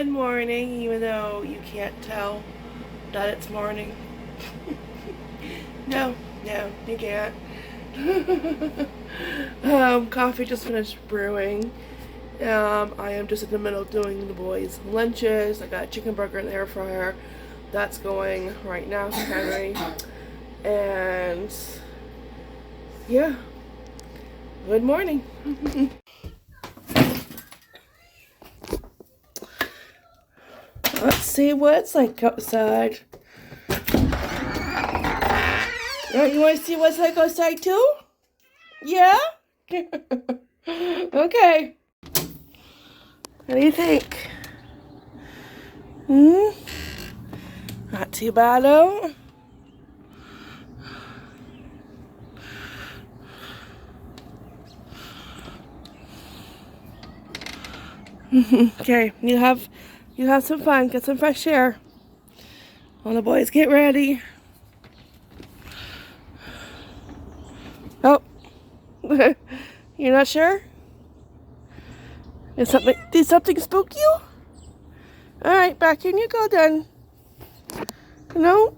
Good morning, even though you can't tell that it's morning. No, you can't. Coffee just finished brewing. I am just in the middle of doing the boys' lunches. I got a chicken burger in the air fryer. That's going right now to Henry. And yeah, good morning. Let's see what it's like outside. You want to see what it's like outside too? Yeah? Okay. What do you think? Not too bad out. Okay, you have some fun, get some fresh air. All the boys get ready. Oh, you're not sure? Did something spook you? All right, back in you go then. No,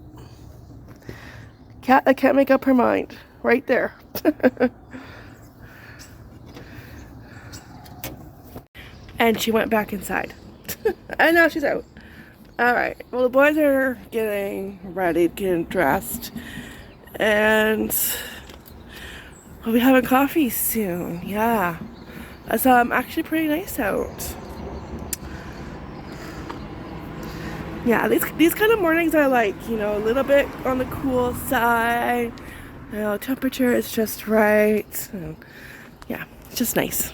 cat that can't make up her mind. Right there. And she went back inside. And now she's out. Alright, well the boys are getting ready, getting dressed. And we'll be having coffee soon. Yeah. It's actually pretty nice out. Yeah, these kind of mornings are like, a little bit on the cool side. Temperature is just right. So, yeah, it's just nice.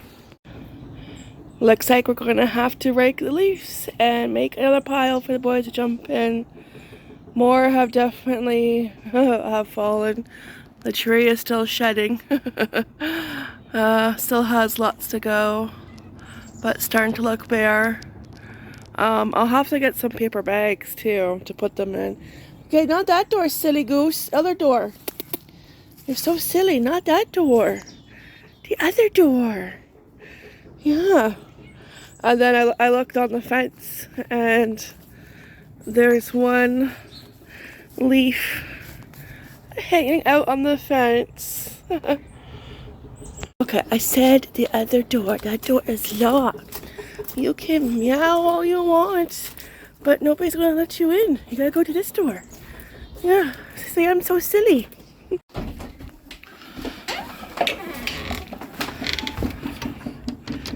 Looks like we're going to have to rake the leaves and make another pile for the boys to jump in. More have definitely have fallen. The tree is still shedding. Still has lots to go, but starting to look bare. I'll have to get some paper bags too to put them in. Okay, not that door, silly goose. Other door. You're so silly. Not that door. The other door. Yeah. And then I looked on the fence and there's one leaf hanging out on the fence. Okay, I said the other door. That door is locked. You can meow all you want, but nobody's gonna let you in. You gotta go to this door. Yeah, see, I'm so silly.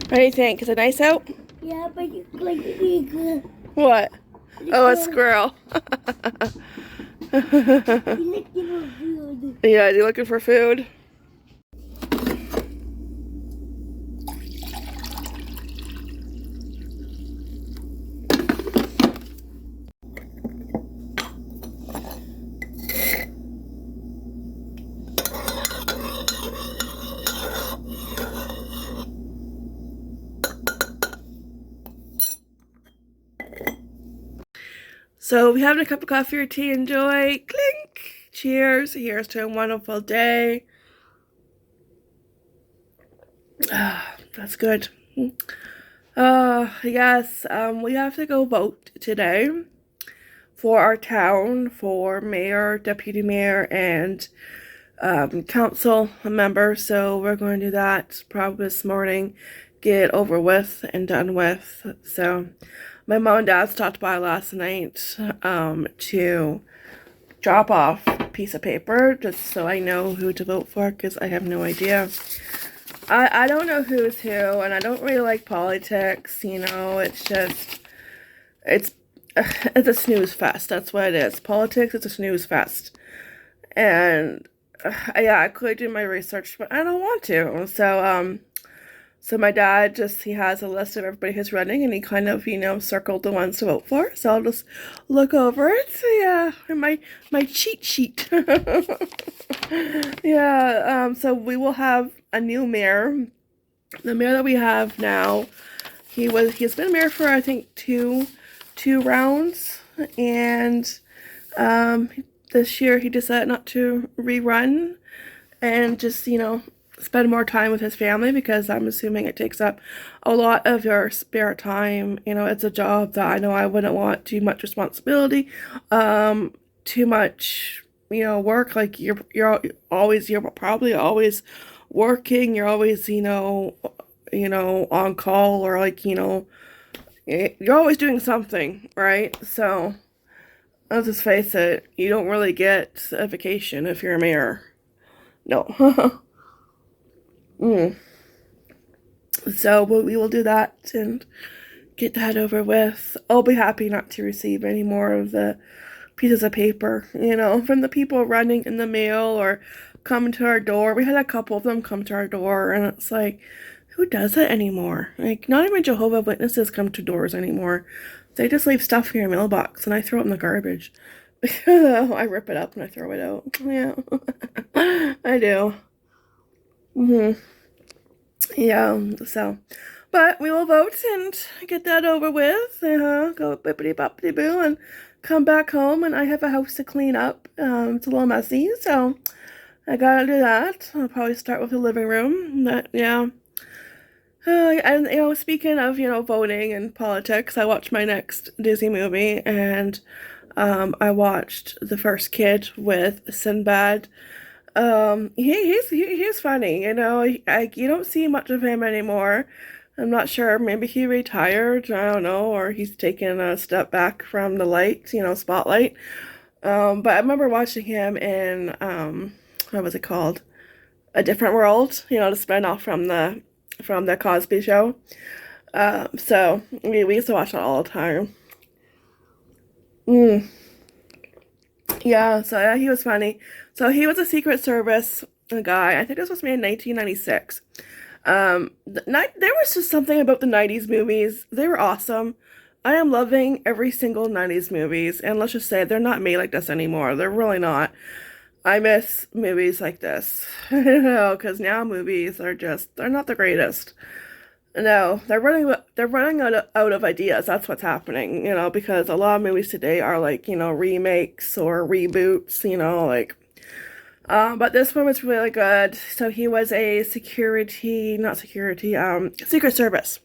What do you think? Is it nice out? Yeah, but you like What? Oh, a squirrel. Yeah, you looking for food? So we having a cup of coffee or tea. Enjoy. Clink. Cheers. Here's to a wonderful day. That's good. Yes, we have to go vote today for our town, for mayor, deputy mayor, and council member. So we're going to do that probably this morning, get it over with and done with. So my mom and dad stopped by last night to drop off a piece of paper just so I know who to vote for, because I have no idea. I don't know who's who, and I don't really like politics, it's just, it's a snooze fest. That's what it is. Politics, it's a snooze fest. And yeah, I could do my research, but I don't want to. So my dad he has a list of everybody who's running, and he kind of, circled the ones to vote for. So I'll just look over it. So yeah, my cheat sheet. Yeah, so we will have a new mayor. The mayor that we have now, he's been mayor for I think two rounds, and this year he decided not to rerun and just spend more time with his family because I'm assuming it takes up a lot of your spare time. You know, it's a job that I know I wouldn't want too much responsibility, too much, work. Like you're probably always working. You're always, on call or like, you're always doing something, right? So let's just face it, you don't really get a vacation if you're a mayor. No. Mm. So we will do that and get that over with. I'll be happy not to receive any more of the pieces of paper, from the people running in the mail or coming to our door. We had a couple of them come to our door, and it's like, who does it anymore? Like, not even Jehovah Witnesses come to doors anymore. They just leave stuff in your mailbox, and I throw it in the garbage. I rip it up and I throw it out. Yeah, I do. Hmm. Yeah, so, but we will vote and get that over with. Go bippity boppity boo and come back home. And I have a house to clean up. It's a little messy, so I gotta do that. I'll probably start with the living room. But yeah. And speaking of voting and politics, I watched my next Disney movie, and I watched The First Kid with Sinbad. He's funny, you don't see much of him anymore. I'm not sure. Maybe he retired. I don't know, or he's taken a step back from the light, spotlight. But I remember watching him in what was it called? A Different World. The spin-off from the Cosby Show. So we used to watch it all the time. Mm. Yeah, so yeah, he was funny. So he was a Secret Service guy. I think this was made in 1996. There was just something about the 90s movies. They were awesome. I am loving every single 90s movies, and let's just say they're not made like this anymore. They're really not. I miss movies like this, because now movies are they're not the greatest. No, they're running out of ideas. That's what's happening, because a lot of movies today are like, remakes or reboots, like but this one was really good. So he was a not security, Secret Service.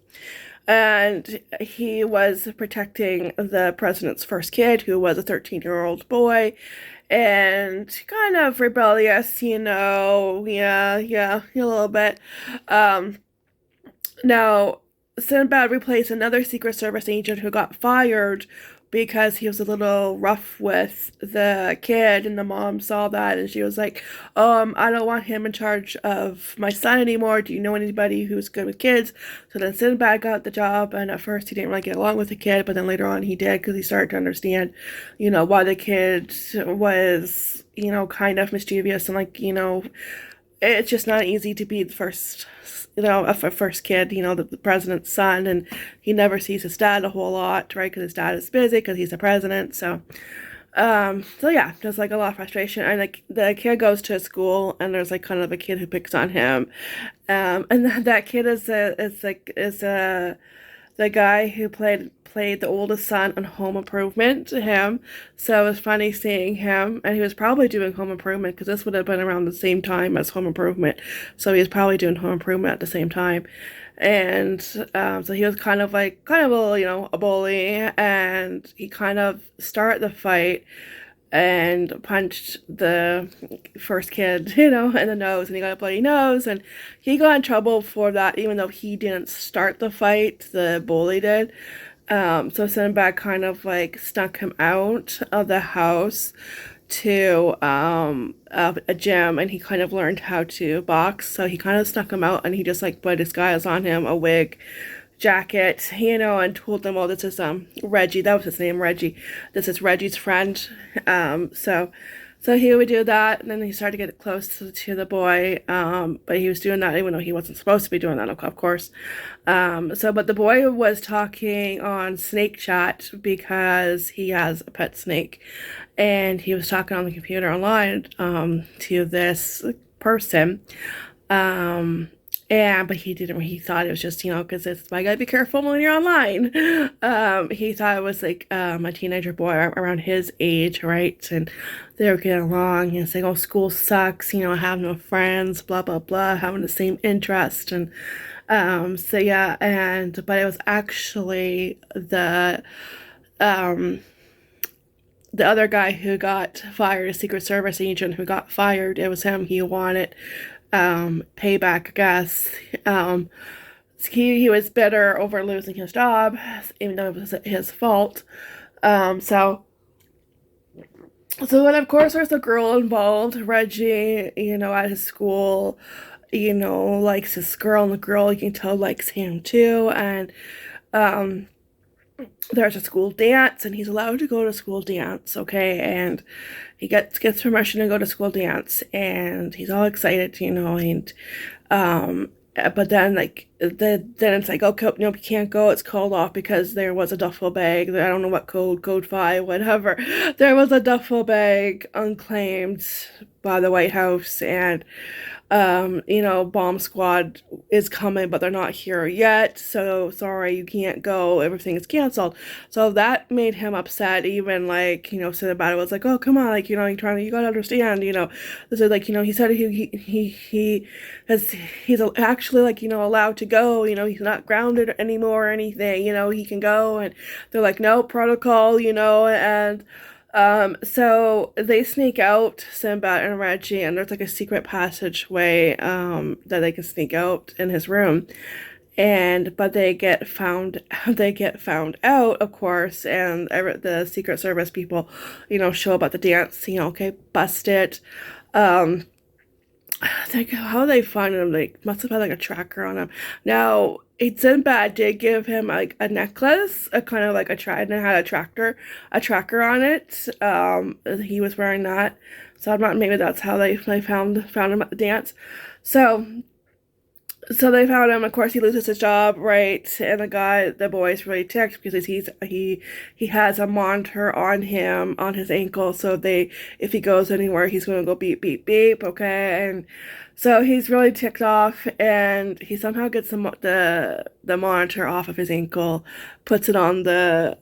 And he was protecting the president's first kid, who was a 13-year-old boy, and kind of rebellious, yeah, a little bit. Um, Now, Sinbad replaced another Secret Service agent who got fired because he was a little rough with the kid, and the mom saw that, and she was like, I don't want him in charge of my son anymore. Do you know anybody who's good with kids? So then Sinbad got the job, and at first he didn't really get along with the kid, but then later on he did because he started to understand, why the kid was, kind of mischievous and like, it's just not easy to be the first, a first kid, the president's son, and he never sees his dad a whole lot, right? Because his dad is busy because he's the president. So yeah, there's like a lot of frustration, and like the kid goes to school, and there's like kind of a kid who picks on him, and that kid is the guy who played the oldest son on Home Improvement to him. So it was funny seeing him, and he was probably doing Home Improvement because this would have been around the same time as Home Improvement. So he was probably doing Home Improvement at the same time. And so he was kind of a, a bully, and he kind of started the fight and punched the first kid, in the nose, and he got a bloody nose, and he got in trouble for that, even though he didn't start the fight, the bully did. So Sinbad kind of like snuck him out of the house to a gym, and he kind of learned how to box. So he kind of snuck him out, and he just like put his guys on him, a wig, jacket, and told them, "Oh, this is Reggie." That was his name, Reggie. This is Reggie's friend. So he would do that, and then he started to get close to the boy. But he was doing that even though he wasn't supposed to be doing that, of course. But the boy was talking on Snake Chat because he has a pet snake, and he was talking on the computer online to this person. but he didn't. He thought it was just, because it's why you gotta be careful when you're online. He thought it was like a teenager boy around his age, right? And they were getting along. He's like, "Oh, school sucks. I have no friends. Blah blah blah. Having the same interest." And so yeah, and but it was actually um the other guy who got fired, a Secret Service agent who got fired. It was him. He wanted payback, I guess. Um, he was bitter over losing his job, even though it was his fault. So then of course there's a girl involved, Reggie. At his school. Likes this girl, and the girl you can tell likes him too. And um, there's a school dance, and he's allowed to go to school dance, okay? And he gets permission to go to school dance, and he's all excited, and but then then it's like, okay, no, you can't go. It's called off because there was a duffel bag. I don't know what code 5, whatever. There was a duffel bag unclaimed by the White House, and bomb squad is coming, but they're not here yet. So sorry, you can't go. Everything is canceled. So that made him upset. Even said about it was like, oh, come on, you gotta understand, this is he said he's actually allowed to go. He's not grounded anymore or anything. He can go, and they're like, no protocol. And so they sneak out, Sinbad and Reggie, and there's like a secret passageway that they can sneak out in his room. But they get found out, of course, and the Secret Service people, show up at the dance, okay, busted. Um like how they find him, they must have had like a tracker on him. Now, Sinbad did give him like a necklace, a kind of like and it had a tracker on it. He was wearing that, so I'm not. Maybe that's how they found him at the dance. So they found him. Of course, he loses his job, right? And the boy is really ticked because he has a monitor on him on his ankle. So if he goes anywhere, he's gonna go beep beep beep. Okay, and so he's really ticked off, and he somehow gets the monitor off of his ankle, puts it on the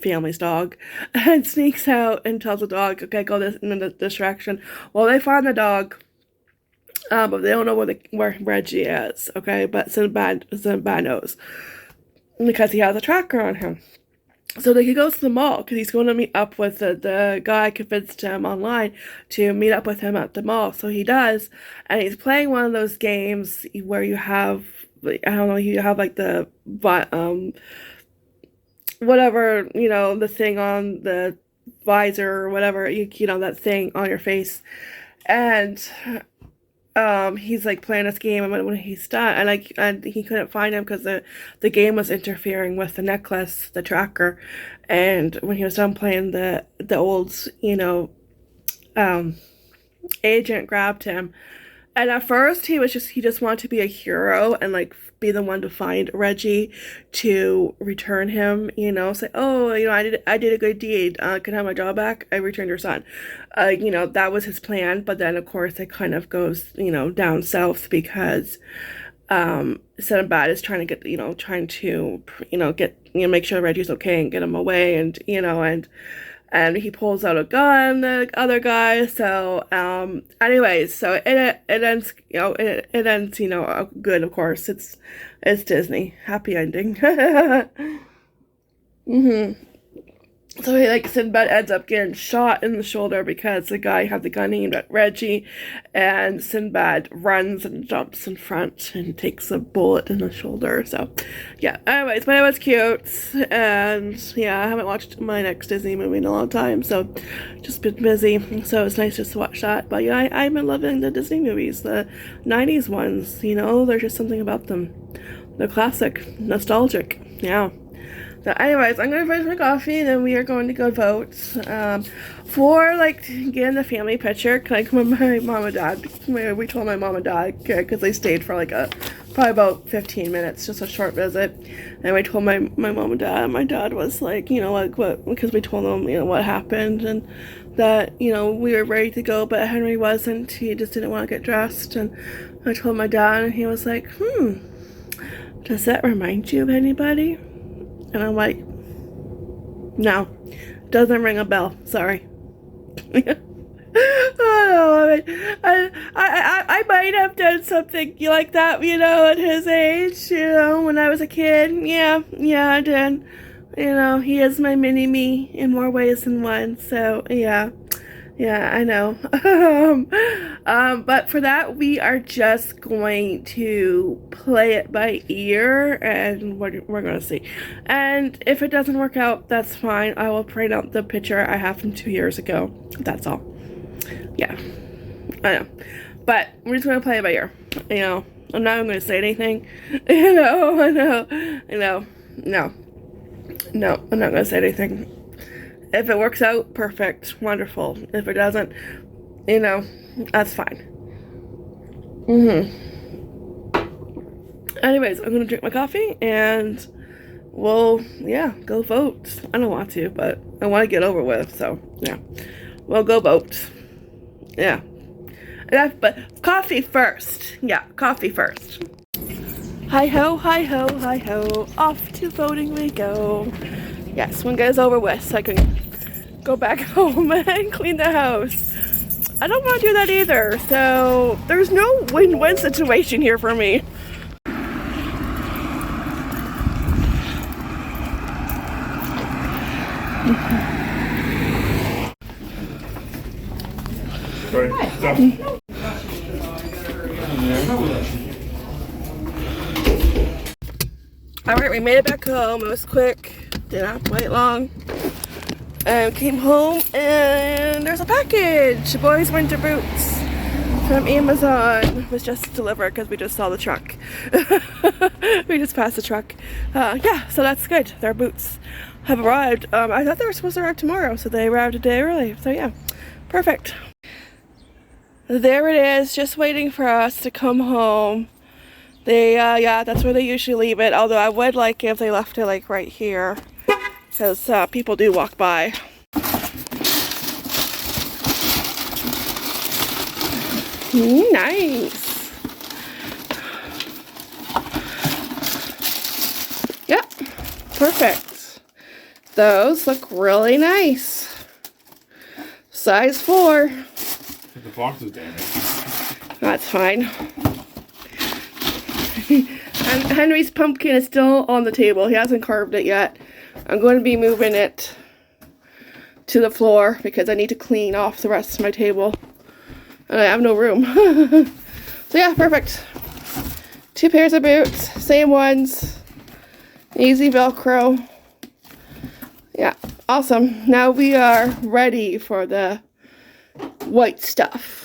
family's dog, and sneaks out and tells the dog, "Okay, go in this direction." Well, they find the dog. But they don't know where Reggie is, okay? But Sinbad knows because he has a tracker on him. So he goes to the mall because he's going to meet up with the guy convinced him online to meet up with him at the mall. So he does, and he's playing one of those games where you have, I don't know, you have like the whatever, the thing on the visor or whatever, that thing on your face. And he's like playing this game, and when he's done, and he couldn't find him because the game was interfering with the necklace, the tracker. And when he was done playing, the old agent grabbed him. And at first he just wanted to be a hero and be the one to find Reggie to return him, say, oh, I did a good deed. Can I have my job back? I returned your son. That was his plan. But then of course it kind of goes, down south because Sinbad is trying to get, make sure Reggie's okay and get him away, and he pulls out a gun, the other guy. So, anyways, so it ends, it ends, good, of course. It's Disney. Happy ending. Mm-hmm. So Sinbad ends up getting shot in the shoulder because the guy had the gun aimed at Reggie, and Sinbad runs and jumps in front and takes a bullet in the shoulder. So, yeah. Anyways, but it was cute, and yeah, I haven't watched my next Disney movie in a long time, so just been busy. So it's nice just to watch that. But yeah, I've been loving the Disney movies, the '90s ones. There's just something about them. They're classic, nostalgic. Yeah. So anyways, I'm going to finish my coffee, and then we are going to go vote for, getting the family picture. When my mom and dad, we told my mom and dad, because they stayed for, probably about 15 minutes, just a short visit. And we told my mom and dad, my dad was what, because we told them, what happened, and that, we were ready to go, but Henry wasn't. He just didn't want to get dressed, and I told my dad, and he was like, does that remind you of anybody? And I'm like, no, doesn't ring a bell. Sorry. I might have done something like that, you know, at his age, you know, when I was a kid. Yeah, I did. You know, he is my mini-me in more ways than one, so yeah, I know. But for that, we are just going to play it by ear, and we're going to see. And if it doesn't work out, that's fine. I will print out the picture I have from 2 years ago. That's all. Yeah, I know. But we're just going to play it by ear. You know, I'm not even going to say anything. You know, I know. No, I'm not going to say anything. If it works out, perfect, wonderful. If it doesn't, you know, that's fine. Anyways, I'm going to drink my coffee and we'll, yeah, go vote. I don't want to, but I want to get over with, so, yeah. We'll go vote. Yeah. But coffee first. Yeah, coffee first. Hi-ho, hi-ho, hi-ho. Off to voting we go. Yes, one guy's over with, so I can go back home and clean the house. I don't want to do that either, so there's no win-win situation here for me. Alright, we made it back home. It was quick, did not wait long. And came home and there's a package. Boys winter boots from Amazon. It was just delivered because we just saw the truck. We just passed the truck. Yeah, so that's good. Their boots have arrived. I thought they were supposed to arrive tomorrow, so they arrived a day early. So yeah, perfect. There it is, just waiting for us to come home. They, yeah, that's where they usually leave it. Although I would like if they left it like right here, because people do walk by. Nice. Yep, perfect. Those look really nice. Size 4. The box is damaged. That's fine. And Henry's pumpkin is still on the table. He hasn't carved it yet. I'm going to be moving it to the floor because I need to clean off the rest of my table. And I have no room. So yeah, perfect. 2 pairs of boots. Same ones. Easy Velcro. Yeah, awesome. Now we are ready for the white stuff.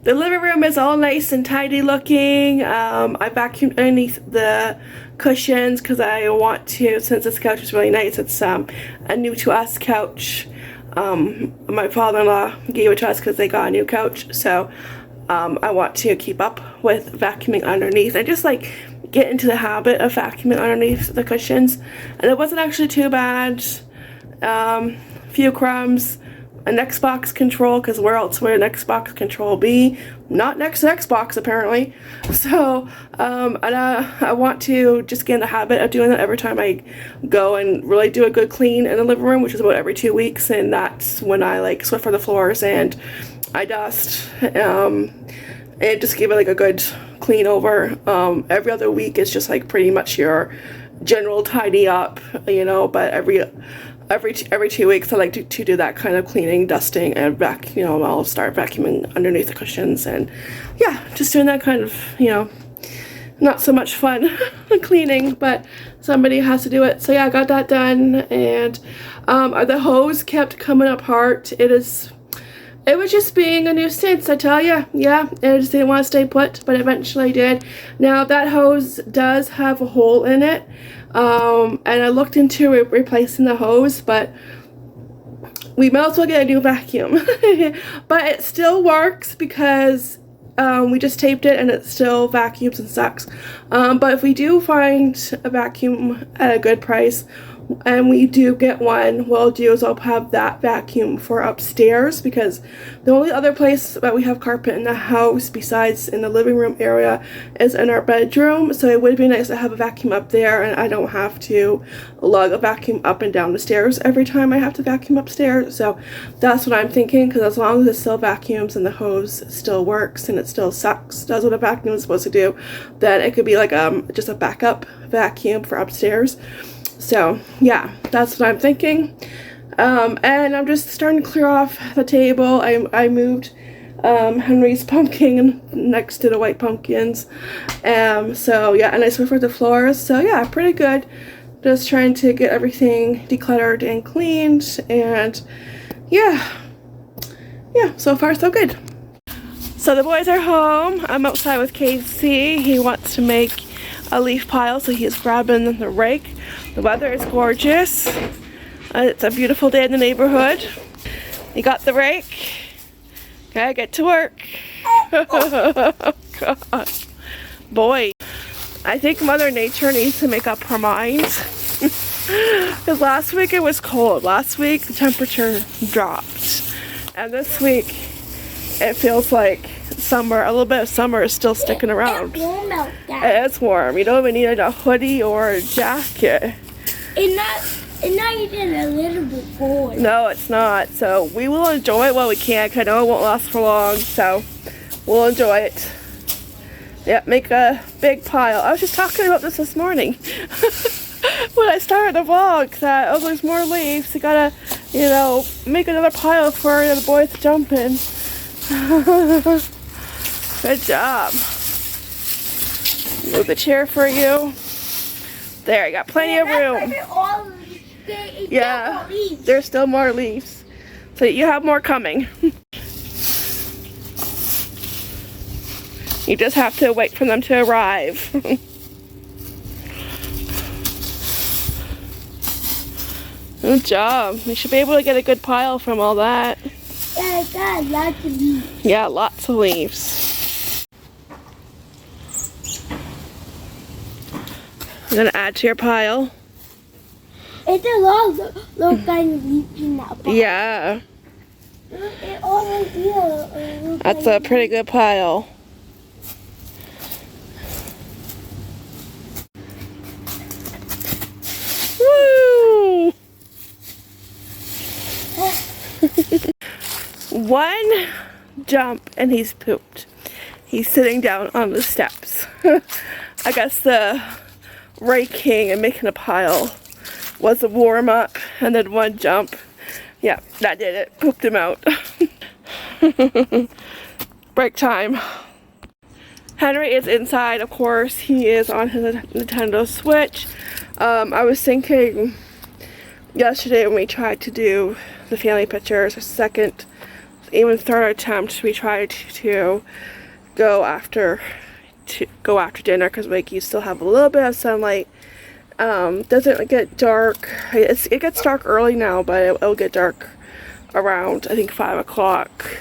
the living room is all nice and tidy looking. I vacuumed underneath the cushions because I want to, since this couch is really nice. It's a new to us couch. My father-in-law gave it to us because they got a new couch, so I want to keep up with vacuuming underneath and just like get into the habit of vacuuming underneath the cushions. And it wasn't actually too bad. Few crumbs, an Xbox control, because where else would an Xbox control be? Not next to Xbox apparently. So I want to just get in the habit of doing that every time I go and really do a good clean in the living room, which is about every 2 weeks, and that's when I like Swiffer the floors and I dust and just give it like a good clean over. Every other week is just like pretty much your general tidy up, you know, but every 2 weeks I like to do that kind of cleaning, dusting, and I'll start vacuuming underneath the cushions, and yeah, just doing that kind of, not so much fun cleaning, but somebody has to do it. So yeah, I got that done, and the hose kept coming apart. It was just being a nuisance, I tell you. Yeah, I just didn't want to stay put, but eventually did. Now that hose does have a hole in it, and I looked into replacing the hose, but we might as well get a new vacuum. But it still works because we just taped it and it still vacuums and sucks. But if we do find a vacuum at a good price, and we do get one, what I'll do is I'll have that vacuum for upstairs, because the only other place that we have carpet in the house besides in the living room area is in our bedroom. So it would be nice to have a vacuum up there, and I don't have to lug a vacuum up and down the stairs every time I have to vacuum upstairs. So that's what I'm thinking, because as long as it still vacuums and the hose still works and it still sucks, does what a vacuum is supposed to do, then it could be like just a backup vacuum for upstairs. So yeah, that's what I'm thinking. And I'm just starting to clear off the table. I moved Henry's pumpkin next to the white pumpkins. So yeah, and I Swiffered the floors. So yeah, pretty good. Just trying to get everything decluttered and cleaned, and yeah, so far so good. So the boys are home. I'm outside with Casey. He wants to make a leaf pile, so he's grabbing the rake. The weather is gorgeous. It's a beautiful day in the neighborhood. You got the rake. Okay, get to work. Oh, God. Boy, I think Mother Nature needs to make up her mind. Because last week it was cold. Last week the temperature dropped. And this week it feels like summer, a little bit of summer is still sticking around. It's warm. You don't even need a hoodie or a jacket. It's not even a little bit cold. No, it's not. So we will enjoy it while we can, because I know it won't last for long. So we'll enjoy it. Yeah, make a big pile. I was just talking about this morning when I started the vlog, that there's more leaves. You gotta, make another pile for the boys to jump in. Good job. Move the chair for you. There, you got plenty of room. Yeah, there's still more leaves. So you have more coming. You just have to wait for them to arrive. Good job. We should be able to get a good pile from all that. Yeah, I got lots of leaves. Yeah, lots of leaves. You're gonna add to your pile. It's a lot of little kind of leaves in that pile. Yeah. It all right here. That's a pretty good pile. Woo! One jump and he's pooped. He's sitting down on the steps. I guess the raking and making a pile was a warm up, and then one jump. Yeah, that did it. Pooped him out. Break time. Henry is inside, of course. He is on his Nintendo Switch. I was thinking yesterday when we tried to do the family pictures, our second even third attempt, we tried to go after dinner because like you still have a little bit of sunlight. Doesn't get dark. It gets dark early now, but it'll get dark around, I think, 5 o'clock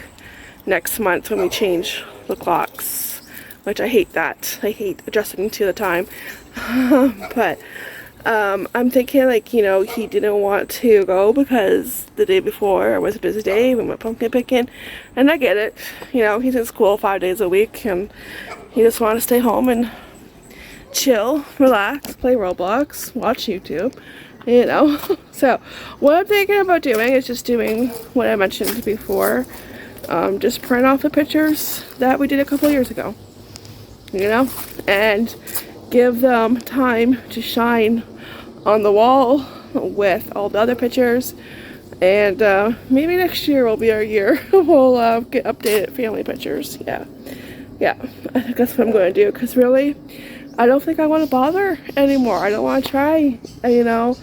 next month when we change the clocks, which I hate that. I hate adjusting to the time. But I'm thinking, like, you know, he didn't want to go because the day before was a busy day. We went pumpkin picking, and I get it. You know, he's in school 5 days a week, and he just wanted to stay home and chill, relax, play Roblox, watch YouTube, you know. So what I'm thinking about doing is just doing what I mentioned before. Just print off the pictures that we did a couple years ago, you know, and give them time to shine on the wall with all the other pictures. And maybe next year will be our year. We'll get updated family pictures. Yeah, I think that's what I'm going to do, because really I don't think I want to bother anymore. I don't want to try, you know,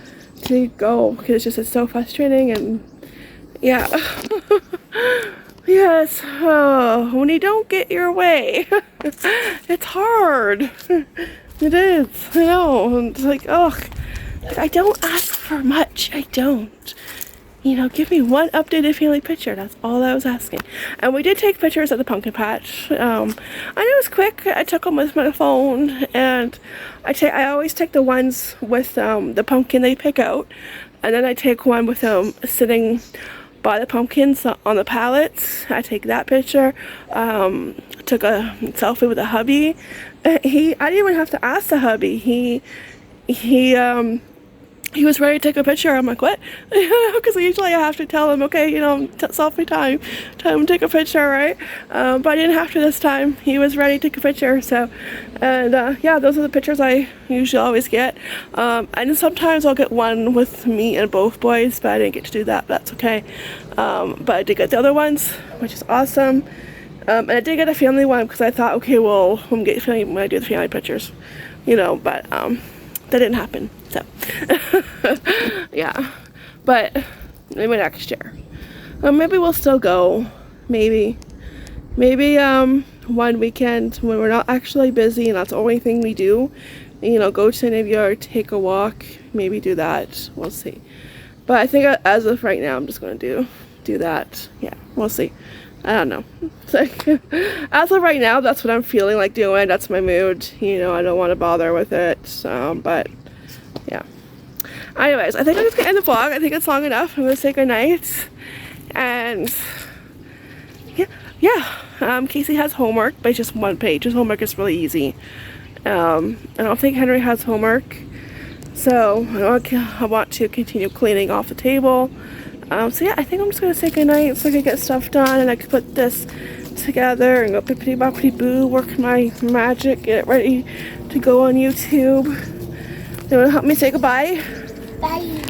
to go, because it's so frustrating. And yeah. Yes, when you don't get your way, it's hard. It is, I know. It's like, oh, I don't ask for much. I don't. You know, give me one updated family picture. That's all I was asking. And we did take pictures at the pumpkin patch. I know it was quick. I took them with my phone, and I always take the ones with the pumpkin they pick out, and then I take one with them sitting by the pumpkins on the pallets. I take that picture. Took a selfie with a hubby. I didn't even have to ask the hubby. He was ready to take a picture. I'm like, what? Because usually I have to tell him, okay, you know, selfie time, tell him to take a picture, right? But I didn't have to this time. He was ready to take a picture. So, and yeah, those are the pictures I usually always get. And sometimes I'll get one with me and both boys, but I didn't get to do that. But that's okay. But I did get the other ones, which is awesome. And I did get a family one because I thought, okay, well, I'm getting family when I do the family pictures, you know, but that didn't happen. So yeah, but maybe next year. Maybe we'll still go. Maybe one weekend when we're not actually busy and that's the only thing we do. You know, go to the neighborhood, take a walk, maybe do that. We'll see. But I think as of right now, I'm just gonna do that. Yeah, we'll see. I don't know. It's like, as of right now, that's what I'm feeling like doing. That's my mood. You know, I don't want to bother with it. But yeah. Anyways, I think I'm just gonna end the vlog. I think it's long enough. I'm gonna say goodnight. And yeah. Casey has homework, but it's just one page. His homework is really easy. I don't think Henry has homework. So I want to continue cleaning off the table. So yeah, I think I'm just gonna say goodnight so I can get stuff done and I can put this together and go bippity boppity boo, work my magic, get it ready to go on YouTube. You wanna help me say goodbye? Bye.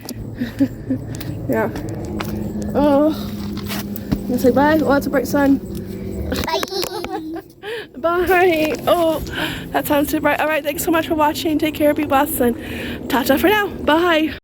Yeah. Oh, you wanna say bye? Oh, it's a bright sun. Bye. Bye. Oh, that sounds too bright. Alright, thanks so much for watching. Take care, be blessed, and ta-ta for now. Bye.